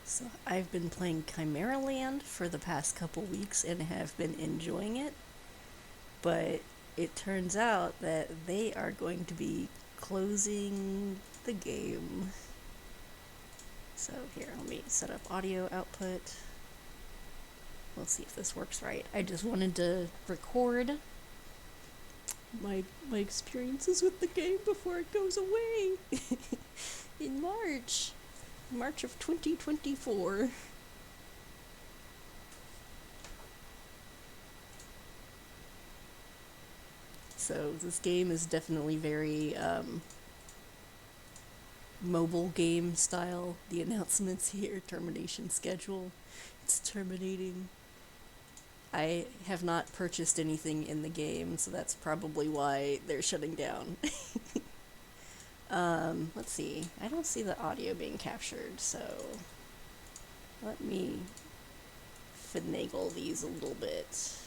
So I've been playing Chimeraland for the past couple weeks and have been enjoying it, but it turns out that they are going to be closing the game. So here, let me set up audio output. We'll see if this works right. I just wanted to record my experiences with the game before it goes away in March of 2024. So this game is definitely very mobile game style. The announcements here, termination schedule. It's terminating. I have not purchased anything in the game, so that's probably why they're shutting down. Let's see. I don't see the audio being captured, so let me finagle these a little bit.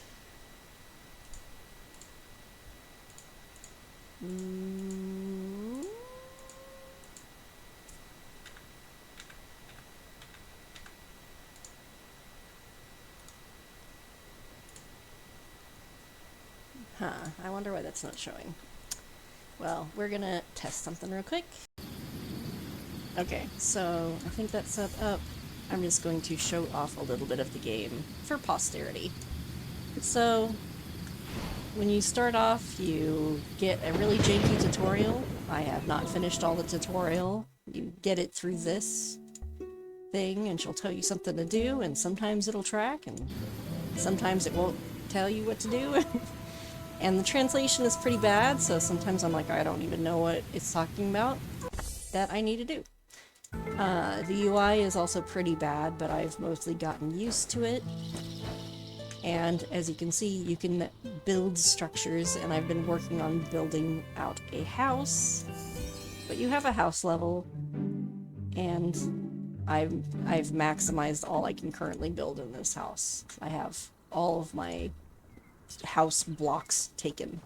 Huh, I wonder why that's not showing. Well, we're gonna test something real quick. Okay, so I think that's set up. I'm just going to show off a little bit of the game for posterity. So, when you start off, you get a really janky tutorial. I have not finished all the tutorial. You get it through this thing, and she'll tell you something to do, and sometimes it'll track, and sometimes it won't tell you what to do. And the translation is pretty bad, so sometimes I'm like, I don't even know what it's talking about that I need to do. The UI is also pretty bad, but I've mostly gotten used to it. And as you can see, you can build structures, and I've been working on building out a house. But you have a house level, and I've maximized all I can currently build in this house. I have all of my house blocks taken.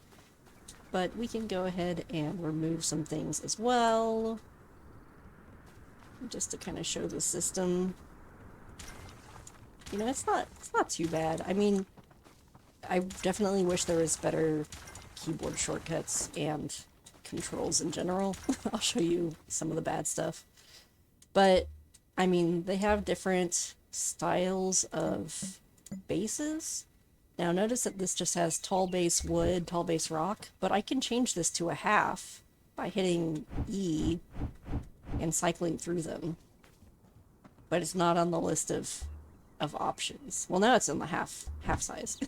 But we can go ahead and remove some things as well, just to kind of show the system. You know, it's not too bad. I mean, I definitely wish there was better keyboard shortcuts and controls in general. I'll show you some of the bad stuff. But, I mean, they have different styles of bases. Now notice that this just has tall base wood, tall base rock, but I can change this to a half by hitting E and cycling through them. But it's not on the list of options. Well, now it's in the half size.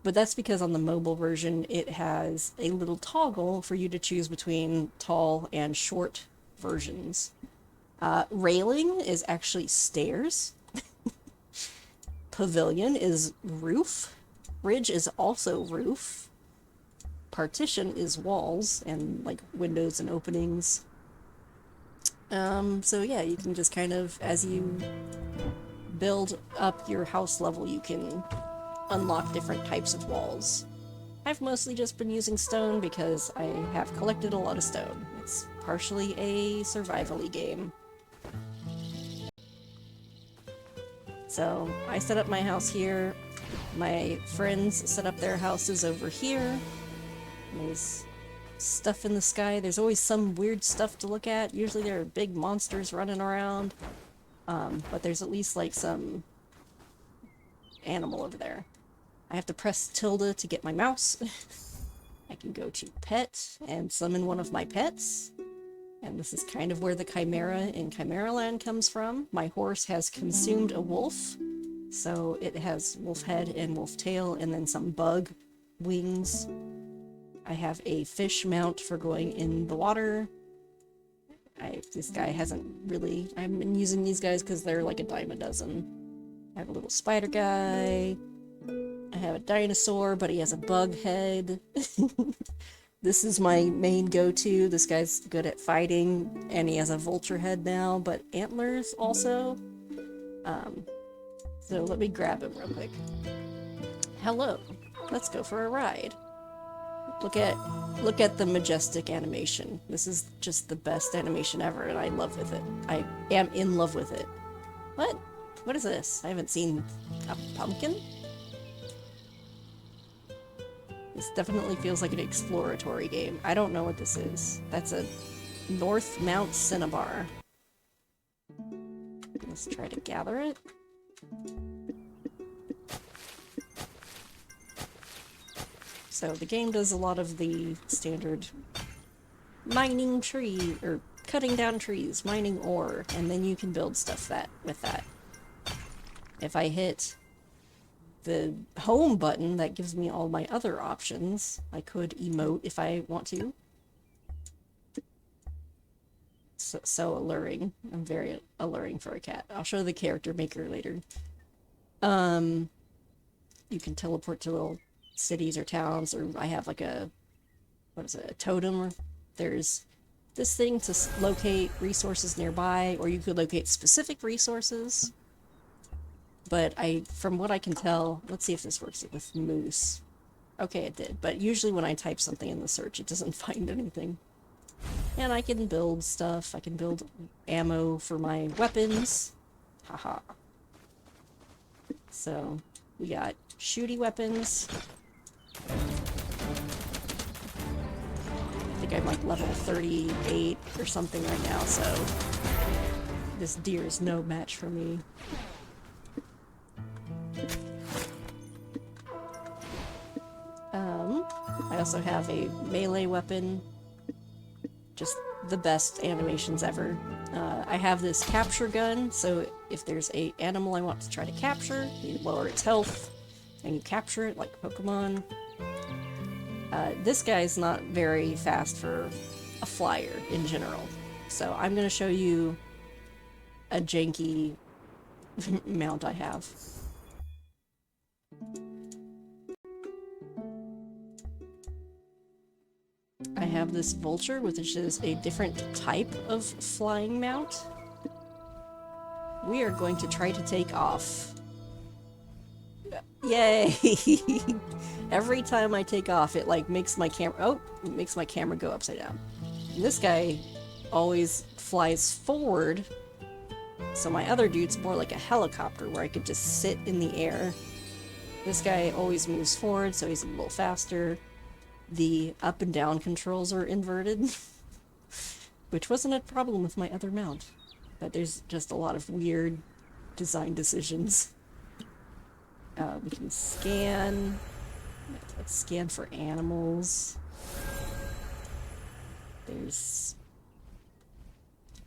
But that's because on the mobile version it has a little toggle for you to choose between tall and short versions. Railing is actually stairs. Pavilion is roof. Ridge is also roof. Partition is walls and like windows and openings. So yeah, you can just kind of, as you build up your house level, you can unlock different types of walls. I've mostly just been using stone because I have collected a lot of stone. It's partially a survival-y game. So I set up my house here. My friends set up their houses over here. There's stuff in the sky. There's always some weird stuff to look at. Usually there are big monsters running around. But there's at least like some animal over there. I have to press tilde to get my mouse. I can go to pet and summon one of my pets. And this is kind of where the chimera in Chimeraland comes from. My horse has consumed a wolf, so it has wolf head and wolf tail, and then some bug wings. I have a fish mount for going in the water. This guy hasn't really... I haven't been using these guys because they're like a dime a dozen. I have a little spider guy. I have a dinosaur, but he has a bug head. This is my main go-to. This guy's good at fighting, and he has a vulture head now, but antlers also. So let me grab him real quick. Hello. Let's go for a ride. Look at the majestic animation. This is just the best animation ever, and I love with it. I am in love with it. What? What is this? I haven't seen a pumpkin? This definitely feels like an exploratory game. I don't know what this is. That's a North Mount Cinnabar. Let's try to gather it. So the game does a lot of the standard mining tree, or cutting down trees, mining ore, and then you can build stuff with that. If I hit the home button, that gives me all my other options. I could emote if I want to. So alluring. I'm very alluring for a cat. I'll show the character maker later. You can teleport to little cities or towns, or I have like a, what is it, a totem. There's this thing to locate resources nearby, or you could locate specific resources. But from what I can tell, let's see if this works with Moose. Okay, it did. But usually when I type something in the search, it doesn't find anything. And I can build stuff. I can build ammo for my weapons. Haha. So, we got shooty weapons. I think I'm like level 38 or something right now, so this deer is no match for me. I also have a melee weapon. Just the best animations ever. I have this capture gun, so if there's an animal I want to try to capture, you lower its health, and you capture it like Pokemon. This guy's not very fast for a flyer in general, so I'm going to show you a janky mount I have. I have this vulture, which is a different type of flying mount. We are going to try to take off. Yay! Every time I take off, it like makes my camera go upside down. And this guy always flies forward, so my other dude's more like a helicopter where I could just sit in the air. This guy always moves forward, so he's a little faster. The up and down controls are inverted, which wasn't a problem with my other mount, but there's just a lot of weird design decisions. We can scan. Let's scan for animals. There's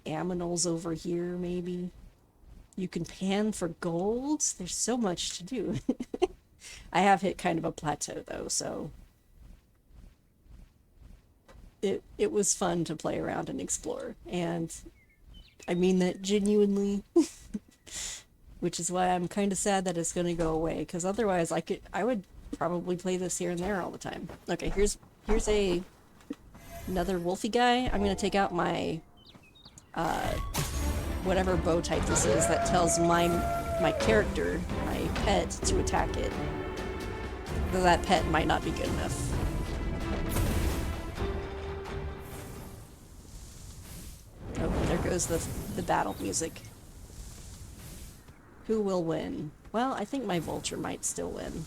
aminals over here, maybe. You can pan for gold. There's so much to do. I have hit kind of a plateau, though, so it was fun to play around and explore, and I mean that genuinely, which is why I'm kind of sad that it's going to go away, because otherwise I would probably play this here and there all the time. Okay, here's another wolfy guy. I'm going to take out my whatever bow type this is that tells my character, my pet, to attack it. Though that pet might not be good enough. Oh, there goes the battle music. Who will win? Well, I think my vulture might still win.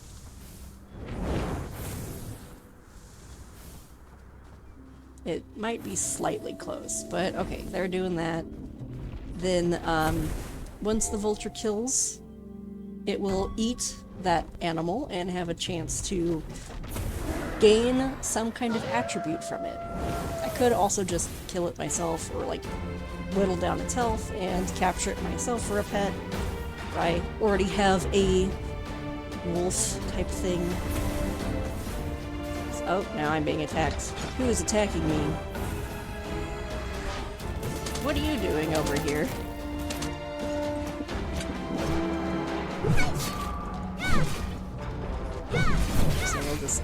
It might be slightly close, but okay, they're doing that. Then, once the vulture kills, it will eat that animal and have a chance to gain some kind of attribute from it. I could also just kill it myself, or like whittle down its health and capture it myself for a pet. I already have a wolf type thing. Oh, now I'm being attacked. Who is attacking me? What are you doing over here? So we'll just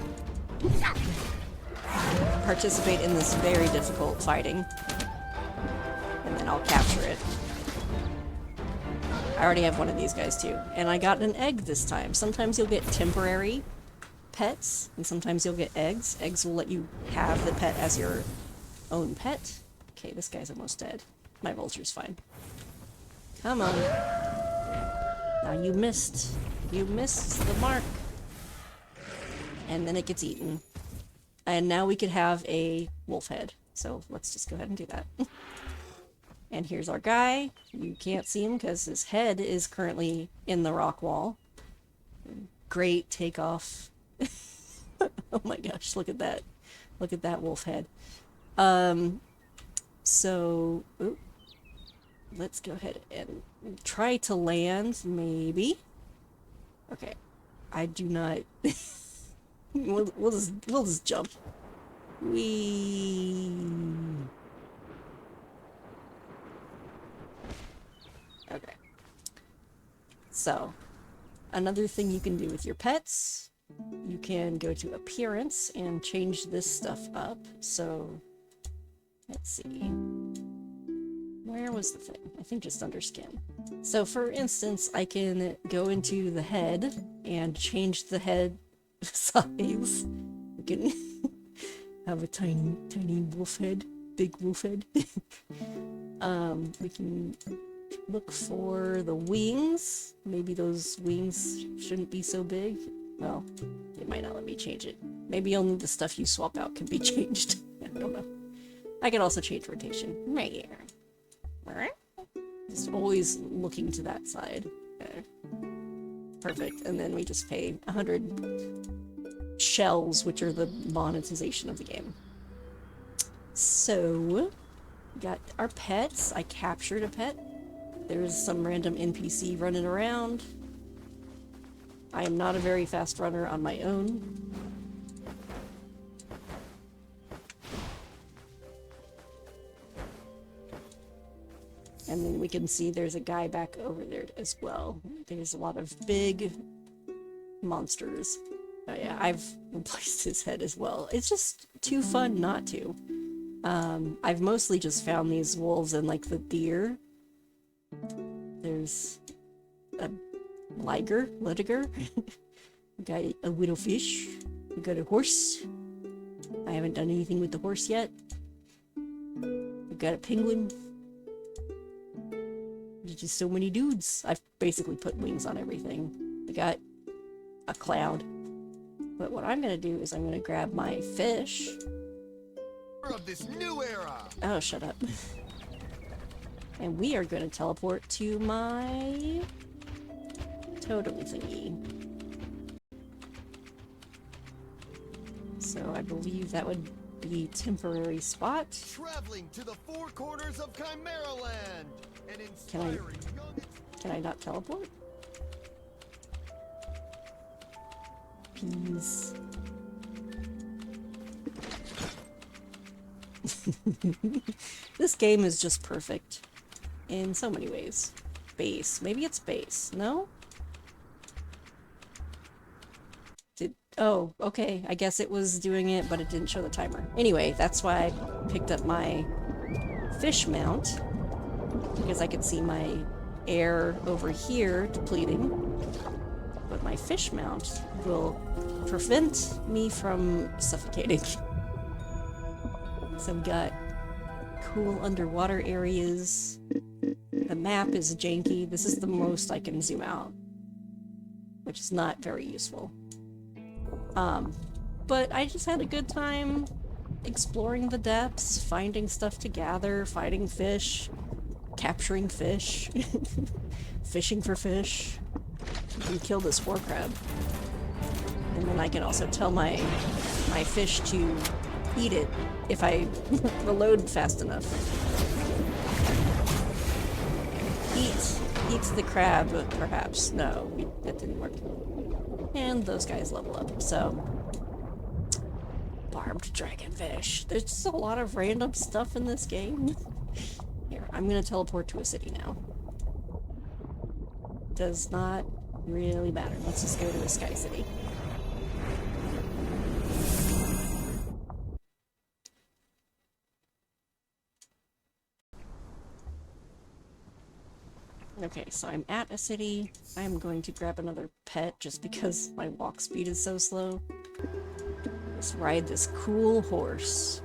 participate in this very difficult fighting, and then I'll capture it. I already have one of these guys too, and I got an egg this time. Sometimes you'll get temporary pets, and sometimes you'll get eggs. Eggs will let you have the pet as your own pet. Okay, this guy's almost dead. My vulture's fine. Come on. Now you missed. You missed the mark. And then it gets eaten. And now we could have a wolf head. So let's just go ahead and do that. And here's our guy. You can't see him because his head is currently in the rock wall. Great takeoff. Oh my gosh, look at that. Look at that wolf head. So, ooh, let's go ahead and try to land, maybe. Okay, I do not... we'll just jump. Okay. So, another thing you can do with your pets, you can go to appearance and change this stuff up. So, let's see. Where was the thing? I think just under skin. So for instance, I can go into the head and change the head size. We can have a tiny wolf head, big wolf head. We can look for the wings. Maybe those wings shouldn't be so big. Well, it might not let me change it. Maybe only the stuff you swap out can be changed. I don't know. I can also change rotation. Right here. Just always looking to that side. Okay. Perfect. And then we just pay 100 shells, which are the monetization of the game. So, we got our pets. I captured a pet. There's some random NPC running around. I am not a very fast runner on my own. And then we can see there's a guy back over there as well. There's a lot of big monsters. Oh yeah, I've replaced his head as well. It's just too fun not to. I've mostly just found these wolves and like the deer. There's a litiger. We got a widowfish. We got a horse. I haven't done anything with the horse yet. We got a penguin. There's just so many dudes. I've basically put wings on everything. We got a cloud. But what I'm gonna do is I'm gonna grab my fish. Of this new era. Oh, shut up. And we are gonna teleport to my totem thingy. So I believe that would be temporary spot. Traveling to the four corners of Chimeraland and inspiring Can I not teleport? Peas. This game is just perfect in so many ways. Base. Maybe it's base. No? Oh, okay. I guess it was doing it, but it didn't show the timer. Anyway, that's why I picked up my fish mount, because I could see my air over here depleting. But my fish mount will prevent me from suffocating. So we got cool underwater areas. The map is janky. This is the most I can zoom out, which is not very useful. But I just had a good time exploring the depths, finding stuff to gather, fighting fish, capturing fish, fishing for fish. You can kill this war crab. And then I can also tell my fish to eat it if I reload fast enough. Eat the crab, perhaps. No, that didn't work. And those guys level up, so... Barbed dragonfish. There's just a lot of random stuff in this game. Here, I'm gonna teleport to a city now. Does not really matter. Let's just go to a sky city. Okay, so I'm at a city. I'm going to grab another pet just because my walk speed is so slow. Let's ride this cool horse.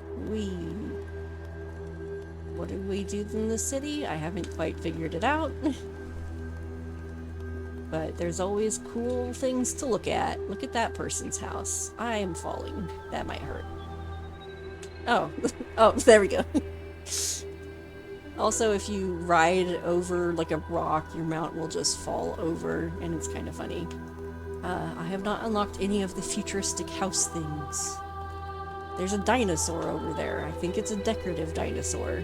What do we do in the city? I haven't quite figured it out. But there's always cool things to look at. Look at that person's house. I am falling. That might hurt. Oh. Oh, there we go. Also, if you ride over like a rock, your mount will just fall over, and it's kind of funny. I have not unlocked any of the futuristic house things. There's a dinosaur over there. I think it's a decorative dinosaur.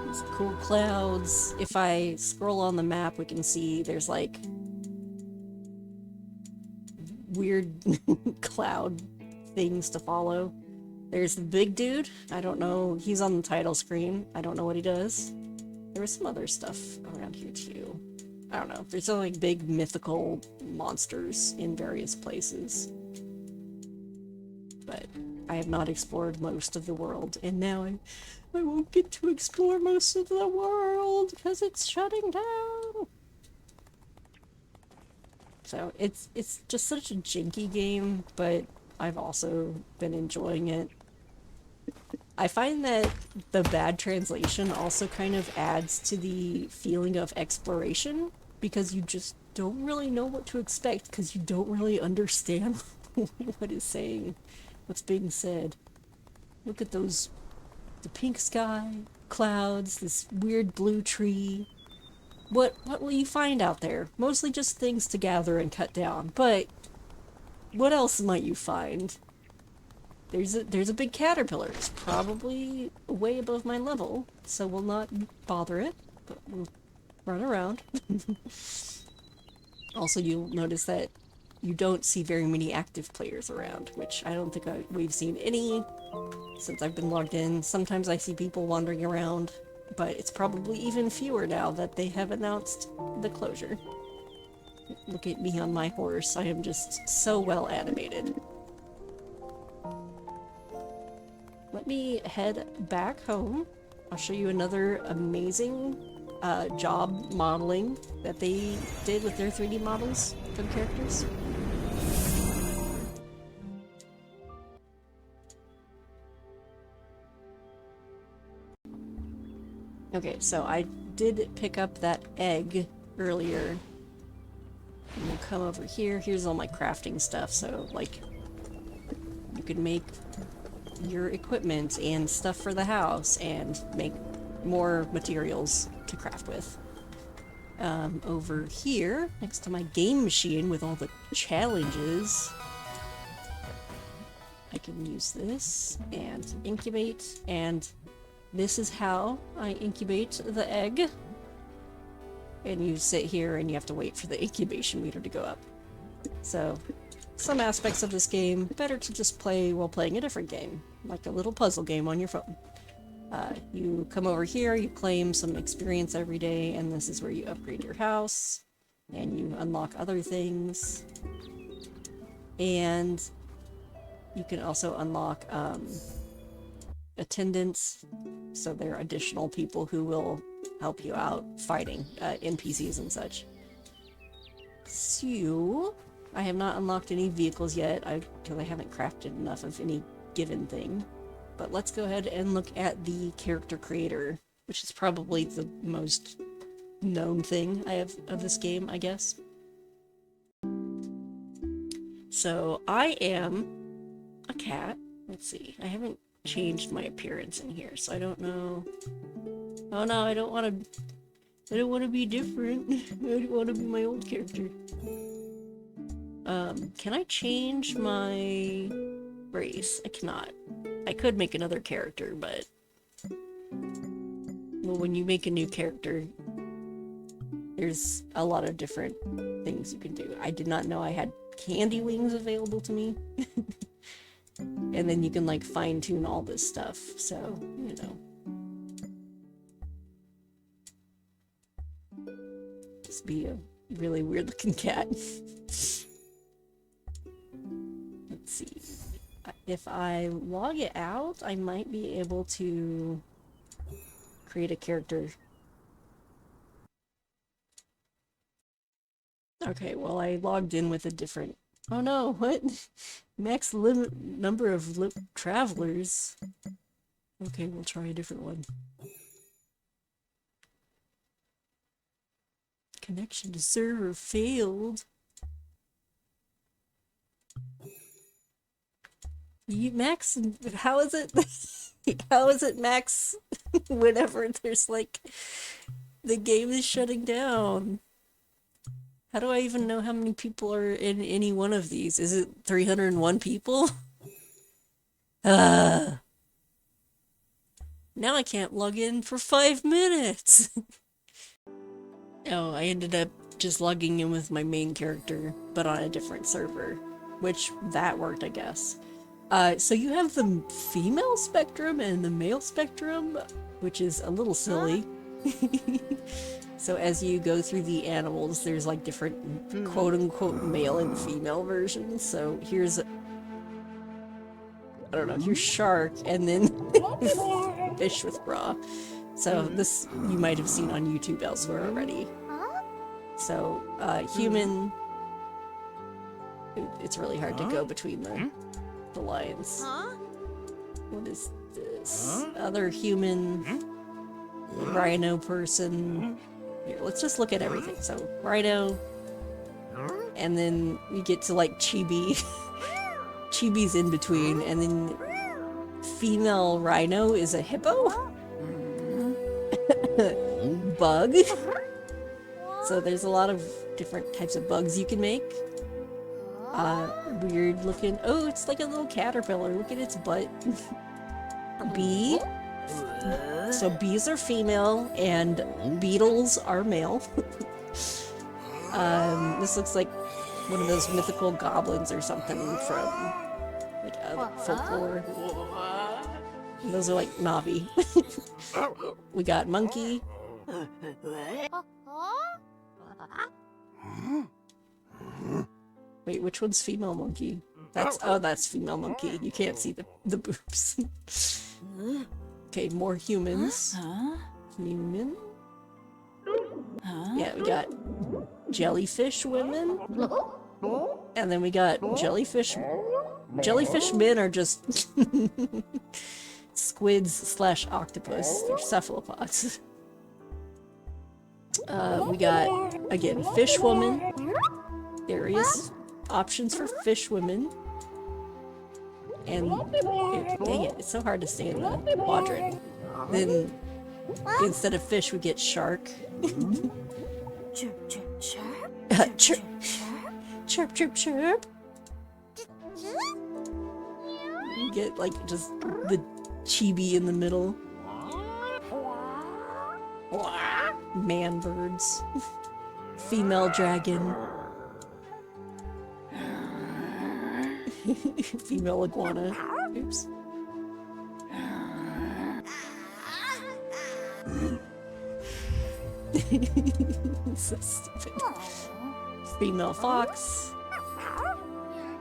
These cool clouds. If I scroll on the map, we can see there's like weird cloud things to follow. There's the big dude. I don't know. He's on the title screen. I don't know what he does. There was some other stuff around here too. I don't know. There's some like big mythical monsters in various places. But I have not explored most of the world, and now I won't get to explore most of the world because it's shutting down. So it's just such a janky game, but I've also been enjoying it. I find that the bad translation also kind of adds to the feeling of exploration, because you just don't really know what to expect because you don't really understand what is saying, what's being said. Look at those, the pink sky, clouds, this weird blue tree. What will you find out there? Mostly just things to gather and cut down, but what else might you find? There's a big caterpillar. It's probably way above my level, so we'll not bother it, but we'll run around. Also, you'll notice that you don't see very many active players around, which I don't think we've seen any since I've been logged in. Sometimes I see people wandering around, but it's probably even fewer now that they have announced the closure. Look at me on my horse. I am just so well animated. Let me head back home. I'll show you another amazing job modeling that they did with their 3D models for the characters. Okay, so I did pick up that egg earlier. And we'll come over here. Here's all my crafting stuff, so like you can make your equipment and stuff for the house and make more materials to craft with. Over here, next to my game machine with all the challenges, I can use this and incubate, and this is how I incubate the egg. And you sit here and you have to wait for the incubation meter to go up. So, some aspects of this game, better to just play while playing a different game, like a little puzzle game on your phone. You come over here, you claim some experience every day, and this is where you upgrade your house, and you unlock other things. And you can also unlock attendants, so there are additional people who will help you out fighting NPCs and such. So, I have not unlocked any vehicles yet, because I haven't crafted enough of any given thing. But let's go ahead and look at the character creator, which is probably the most known thing I have of this game, I guess. So, I am a cat. Let's see, I haven't changed my appearance in here, so I don't know. Oh no, I don't want to be different. I want to be my old character. Can I change my race? I cannot. I could make another character, but well, when you make a new character, there's a lot of different things you can do. I did not know I had candy wings available to me. And then you can like fine-tune all this stuff, so, you know. Just be a really weird looking cat. Let's see. If I log it out, I might be able to create a character. Okay, well, I logged in with a different... Oh no, what? Max limit number of travelers. Okay, we'll try a different one. Connection to server failed. Max, how is it? How is it, Max? Whenever there's like the game is shutting down. How do I even know how many people are in any one of these? Is it 301 people? Now I can't log in for 5 minutes. Oh, I ended up just logging in with my main character, but on a different server, which that worked, I guess. So you have the female spectrum and the male spectrum, which is a little silly. So as you go through the animals, there's like different quote-unquote male and female versions. So here's, I don't know, here's shark, and then fish with bra. So this you might have seen on YouTube elsewhere already. So human, it's really hard to go between the lines. What is this? Other human, rhino person. Here, let's just look at everything. So rhino, and then we get to like chibi. Chibi's in between, and then female rhino is a hippo. Bug. So there's a lot of different types of bugs you can make. Weird looking. Oh, it's like a little caterpillar. Look at its butt. Bee. So bees are female and beetles are male. This looks like one of those mythical goblins or something from like folklore. And those are like Navi. We got monkey. Wait, which one's female monkey? That's female monkey. You can't see the boobs. Okay, more humans. Human. Yeah, we got jellyfish women. And then we got jellyfish. Jellyfish men are just squids / octopus. They're cephalopods. We got, again, fish woman. Various options for fish women. And dang it, it's so hard to stay in the quadrant. Then instead of fish, we get shark. Chirp, chirp, chirp. Chirp, chirp, chirp, chirp. You get like just the chibi in the middle. Man birds. Female dragon. Female iguana. Oops. So stupid. Female fox.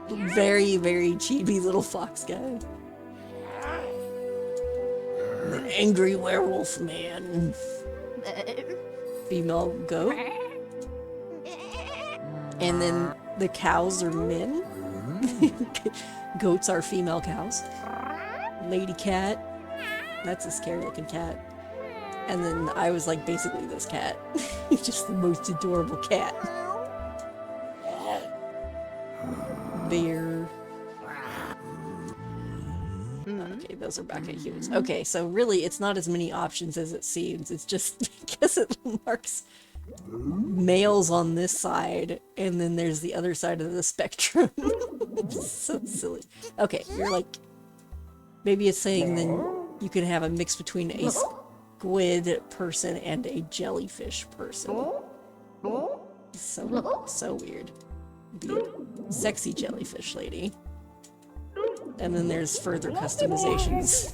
Very, very chibi little fox guy. The angry werewolf man. Female goat. And then the cows are men. Goats are female cows. Lady cat. That's a scary looking cat. And then I was like basically this cat. Just the most adorable cat. Bear. Okay, those are back at humans. Okay, so really it's not as many options as it seems. It's just because it marks males on this side, and then there's the other side of the spectrum. So silly. Okay, you're like, maybe it's saying then you could have a mix between a squid person and a jellyfish person. So weird. Be a sexy jellyfish lady. And then there's further customizations.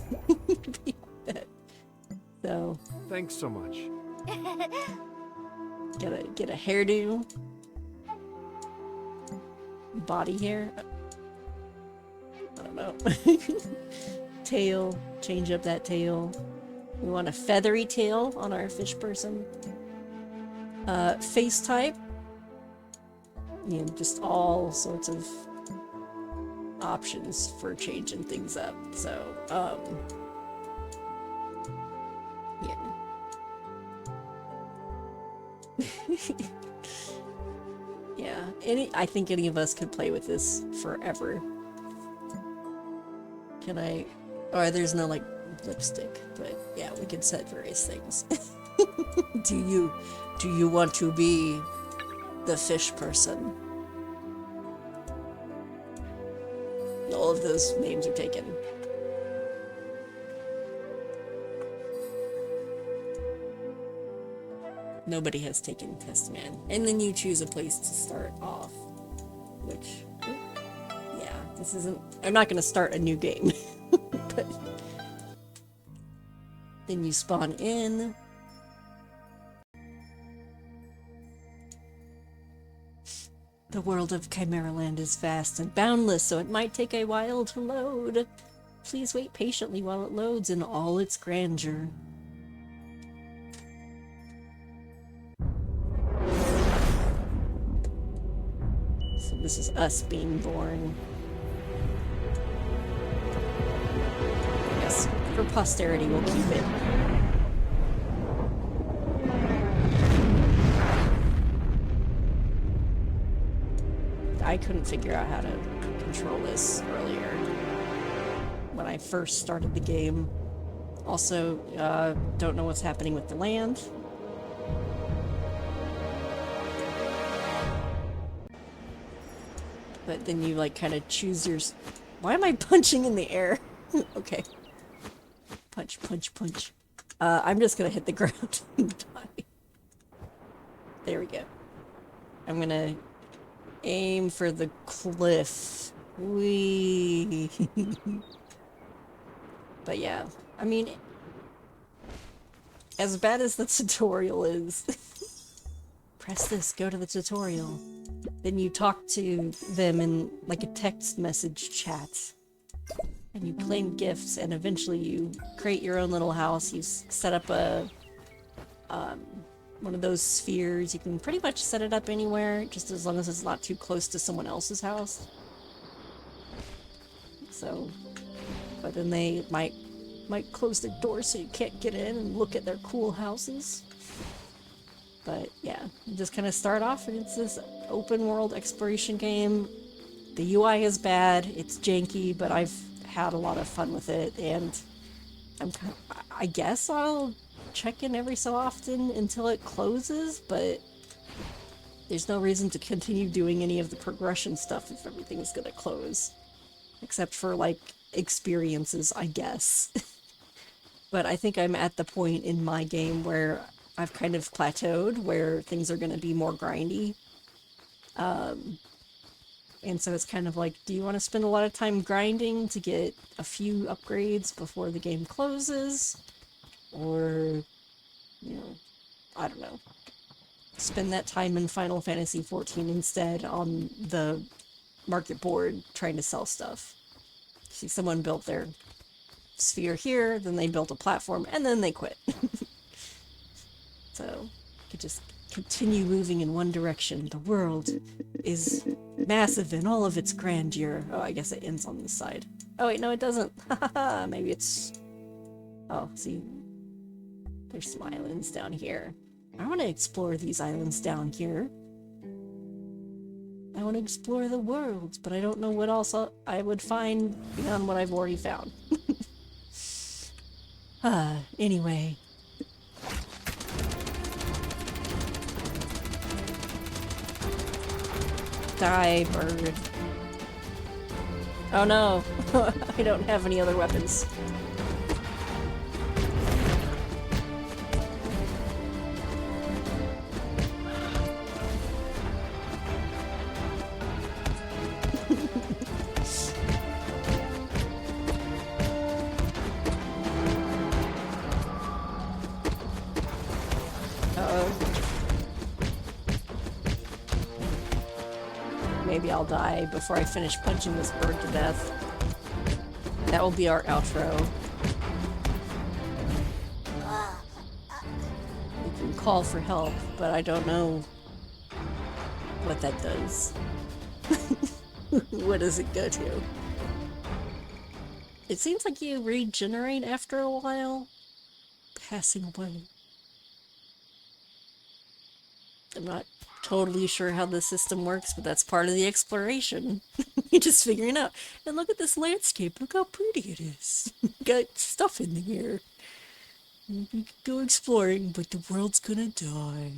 So Thanks so much. get a hairdo. Body hair. I don't know. Tail. Change up that tail. We want a feathery tail on our fish person. Face type. You know, just all sorts of options for changing things up. So, Yeah, I think any of us could play with this forever. Can I? Oh, there's no like lipstick, but yeah, we can set various things. Do you want to be the fish person? All of those names are taken. Nobody has taken Test Man. And then you choose a place to start off. Which, yeah, this isn't... I'm not going to start a new game. But then you spawn in. The world of Chimeraland is vast and boundless, so it might take a while to load. Please wait patiently while it loads in all its grandeur. So this is us being born. I guess for posterity we'll keep it. I couldn't figure out how to control this earlier when I first started the game. Also, don't know what's happening with the land. But then you like kind of choose your... Why am I punching in the air? Okay. Punch, punch, punch. I'm just gonna hit the ground and die. There we go. I'm gonna aim for the cliff. Whee! But yeah, I mean, as bad as the tutorial is, press this, go to the tutorial. Then you talk to them in like a text message chat. And you claim gifts, and eventually you create your own little house. You set up a one of those spheres. You can pretty much set it up anywhere, just as long as it's not too close to someone else's house. So, but then they might close their doors so you can't get in and look at their cool houses. But yeah, you just kind of start off, and it's this open world exploration game. The UI is bad, it's janky, but I've had a lot of fun with it, and I guess I'll check in every so often until it closes, but there's no reason to continue doing any of the progression stuff if everything's gonna close. Except for, like, experiences, I guess. But I think I'm at the point in my game where I've kind of plateaued, where things are gonna be more grindy. And so it's kind of like, do you want to spend a lot of time grinding to get a few upgrades before the game closes? Or, you know, I don't know. Spend that time in Final Fantasy XIV instead on the market board trying to sell stuff. See, someone built their sphere here, then they built a platform, and then they quit. So, you could just continue moving in one direction. The world is massive in all of its grandeur. Oh, I guess it ends on this side. Oh wait, no it doesn't. Maybe it's... Oh, see? There's some islands down here. I want to explore these islands down here. I want to explore the world, but I don't know what else I would find beyond what I've already found. Anyway. Die, bird. Oh no, I don't have any other weapons. Maybe I'll die before I finish punching this bird to death. That will be our outro. We can call for help, but I don't know what that does. What does it go to? It seems like you regenerate after a while. Passing away. I'm not totally sure how the system works, but that's part of the exploration. You're just figuring out. And look at this landscape. Look how pretty it is. Got stuff in here. You could go exploring, but the world's gonna die.